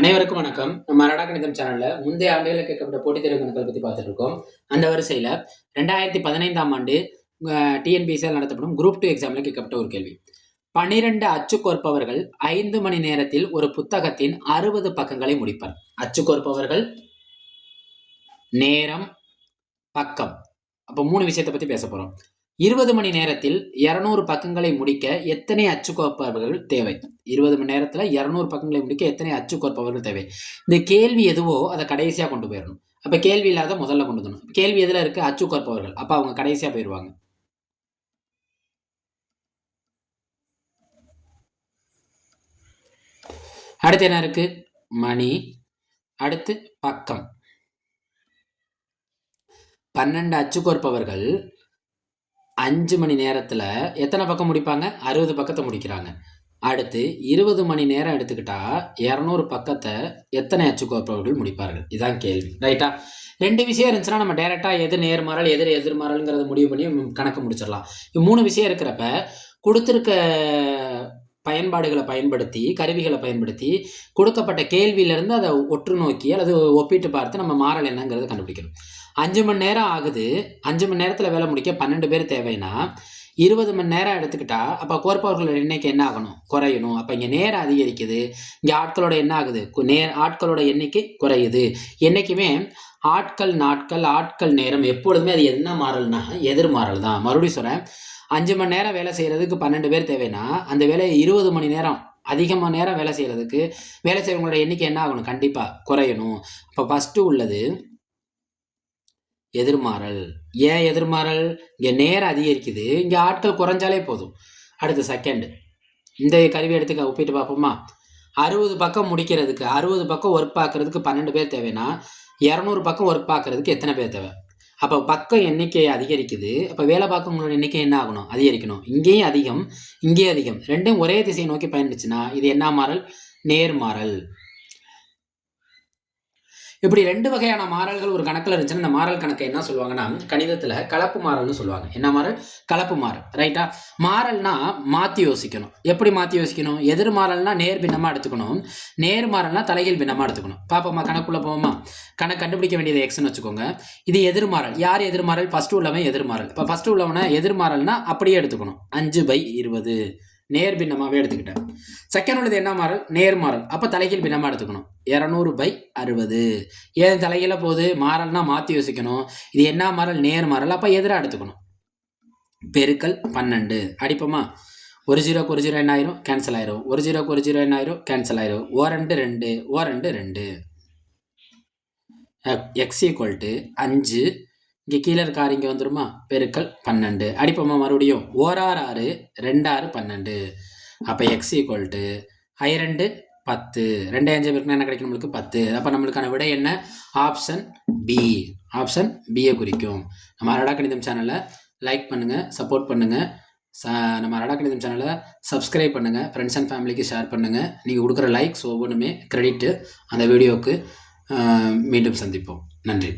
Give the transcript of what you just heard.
அனைவருக்கும் வணக்கம். நம்ம அரடா கணிதம் சேனல்ல முந்தைய ஆண்டுகளில் கேட்கப்பட்ட போட்டித் தேர்வு கணக்குகள் பற்றி பார்த்துட்டு இருக்கோம். அந்த வரிசையில் 2015ஆம் ஆண்டு டிஎன்பிஎஸ்சியால் நடத்தப்படும் குரூப் 2 எக்ஸாமில் கேட்கப்பட்ட ஒரு கேள்வி. 12 அச்சுக்கோர்ப்பவர்கள் 5 மணி நேரத்தில் ஒரு புத்தகத்தின் 60 பக்கங்களை முடிப்பர். அச்சுக்கோர்ப்பவர்கள், நேரம், பக்கம். அப்போ 3 விஷயத்தை பற்றி பேச போகிறோம். 20 மணி நேரத்தில் 200 பக்கங்களை முடிக்க எத்தனை அச்சுக்கோப்பவர்கள் தேவை? 20 மணி நேரத்தில் 200 பக்கங்களை முடிக்க எத்தனை அச்சுக்கோப்பவர்கள் தேவை? இந்த கேள்வி எதுவோ அதை கடைசியாக கொண்டு போயிடணும். அப்போ கேள்வி இல்லாத முதல்ல கொண்டு வரணும். கேள்வி எதில் இருக்குது? அச்சுக்கோப்பவர்கள். அப்போ அவங்க கடைசியாக போயிடுவாங்க. அடுத்து என்ன இருக்கு? மணி. அடுத்து பக்கம். 12 அச்சுக்கோர்ப்பவர்கள் 5 மணி நேரத்தில் எத்தனை பக்கம் முடிப்பாங்க? 60 பக்கத்தை முடிக்கிறாங்க. அடுத்து 20 மணி நேரம் எடுத்துக்கிட்டா 200 பக்கத்தை எத்தனை அச்சுக்கோப்பவர்கள் முடிப்பார்கள்? இதுதான் கேள்வி. ரைட்டா? 2 விஷயம் இருந்துச்சுன்னா நம்ம டைரெக்டாக எது நேர்மாறல் எது எதிர்மாறல்ங்கிறத முடிவு பண்ணி கணக்கு முடிச்சிடலாம். 3 விஷயம் இருக்கிறப்ப கொடுத்துருக்க பயன்பாடுகளை பயன்படுத்தி, கருவிகளை பயன்படுத்தி கொடுக்கப்பட்ட கேள்வியிலேருந்து அதை ஒற்று நோக்கி அல்லது ஒப்பிட்டு பார்த்து நம்ம மாறல் என்னங்கிறத கண்டுபிடிக்கணும். 5 மணி நேரம் ஆகுது. 5 மணி நேரத்தில் வேலை முடிக்க 12 பேர் தேவைன்னா 20 மணி நேரம் எடுத்துக்கிட்டா அப்போ கோர்ப்பவர்களோட எண்ணிக்கை என்ன ஆகணும்? குறையணும். அப்போ இங்கே நேரம் அதிகரிக்குது, இங்கே ஆட்களோட என்ன ஆகுது? ஆட்களோட எண்ணிக்கை குறையுது. என்றைக்குமே ஆட்கள் நாட்கள் ஆட்கள் நேரம் எப்பொழுதுமே அது என்ன மாறல்னா எதிர்மாறல் தான். மறுபடியும் சொல்கிறேன், 5 மணி நேரம் வேலை செய்கிறதுக்கு 12 பேர் தேவைன்னா அந்த வேலையை 20 மணி நேரம் அதிகமாக நேரம் வேலை செய்கிறதுக்கு வேலை செய்கிறவங்களோட எண்ணிக்கை என்ன ஆகணும்? கண்டிப்பாக குறையணும். அப்போ ஃபஸ்ட்டு உள்ளது எதிர்மாறல். ஏன் எதிர்மாறல்? இங்கே நேரம் அதிகரிக்குது, இங்கே ஆட்கள் குறைஞ்சாலே போதும். அடுத்து செகண்ட், இந்த கருவி எடுத்துக்க ஒப்பிட்டு பார்ப்போமா? 60 பக்கம் முடிக்கிறதுக்கு 60 பக்கம் ஒர்க் பார்க்குறதுக்கு 12 பேர் தேவைன்னா 200 பக்கம் ஒர்க் பார்க்குறதுக்கு எத்தனை பேர் தேவை? அப்போ பக்கம் எண்ணிக்கை அதிகரிக்குது, அப்போ வேலை பார்க்கவங்களோட எண்ணிக்கை என்ன ஆகணும்? அதிகரிக்கணும். இங்கேயும் அதிகம், இங்கேயும் அதிகம். ரெண்டும் ஒரே திசையை நோக்கி பயணிச்சுன்னா இது என்ன மாறல்? நேர்மாறல். இப்படி 2 வகையான மாறல்கள் ஒரு கணக்கில் இருந்துச்சுன்னா இந்த மாறல் கணக்கை என்ன சொல்லுவாங்கன்னா கணிதத்தில் கலப்பு மாறல்னு சொல்லுவாங்க. என்ன மாறல்? கலப்பு மாறல். ரைட்டா? மாறல்னா மாற்றி யோசிக்கணும். எப்படி மாற்றி யோசிக்கணும்? எதிர்மாறல்னா நேர் பின்னமாக எடுத்துக்கணும், நேர்மாறல்னா தலைகீழ் பின்னமாக எடுத்துக்கணும். பாப்போமா? கணக்குள்ளே போவோமா? கணக்கு கண்டுபிடிக்க வேண்டியது எக்ஸ்ன்னு வச்சுக்கோங்க. இது எதிர்மாறல். யார் எதிர்மாறல்? ஃபஸ்ட்டு உள்ளவன் எதிர்மாறல். இப்போ ஃபஸ்ட்டு உள்ளவனை எதிர்மாறல்னா அப்படியே எடுத்துக்கணும். 5/20 நேர் பின்னமாகவே எடுத்துக்கிட்டேன். செகண்ட் உள்ளது என்ன மாறல்? நேர்மாறல். அப்போ தலைகீழ் பின்னமாக எடுத்துக்கணும். 200/60. ஏன் தலைகீழ போகுது? மாறல்னா மாற்றி யோசிக்கணும். இது என்ன மாறல்? நேர்மாறல். அப்போ எதிராக எடுத்துக்கணும். பெருக்கல் 12 அடிப்போமா? 1 0க்கு 1 0 என்ன ஆயிரும்? கேன்சல் ஆயிரும். 1 0க்கு 1 0 என்ன ஆயிரும்? கேன்சல் ஆயிரும். 2 2 2 x = 5. இங்கே கீழே இருக்க ஆறு இங்கே வந்துருமா? பெருக்கல் 12 அடிப்போமா? மறுபடியும் 1 6 6 2 6 12. அப்போ x = I2 10. 2 5 இருக்குன்னா என்ன கிடைக்கும்? நம்மளுக்கு 10. அப்போ நம்மளுக்கான விடை என்ன? Option B. ஆப்ஷன் பியை குறிக்கும். நம்ம அரடா கணிதம் சேனலை லைக் பண்ணுங்கள், சப்போர்ட் பண்ணுங்கள். நம்ம அரடா கணிதம் சேனலை சப்ஸ்கிரைப் பண்ணுங்கள், ஃப்ரெண்ட்ஸ் அண்ட் ஃபேமிலிக்கு ஷேர் பண்ணுங்கள். நீங்கள் கொடுக்குற லைக்ஸ் ஒவ்வொன்றுமே கிரெடிட்டு அந்த வீடியோவுக்கு. மீண்டும் சந்திப்போம். நன்றி.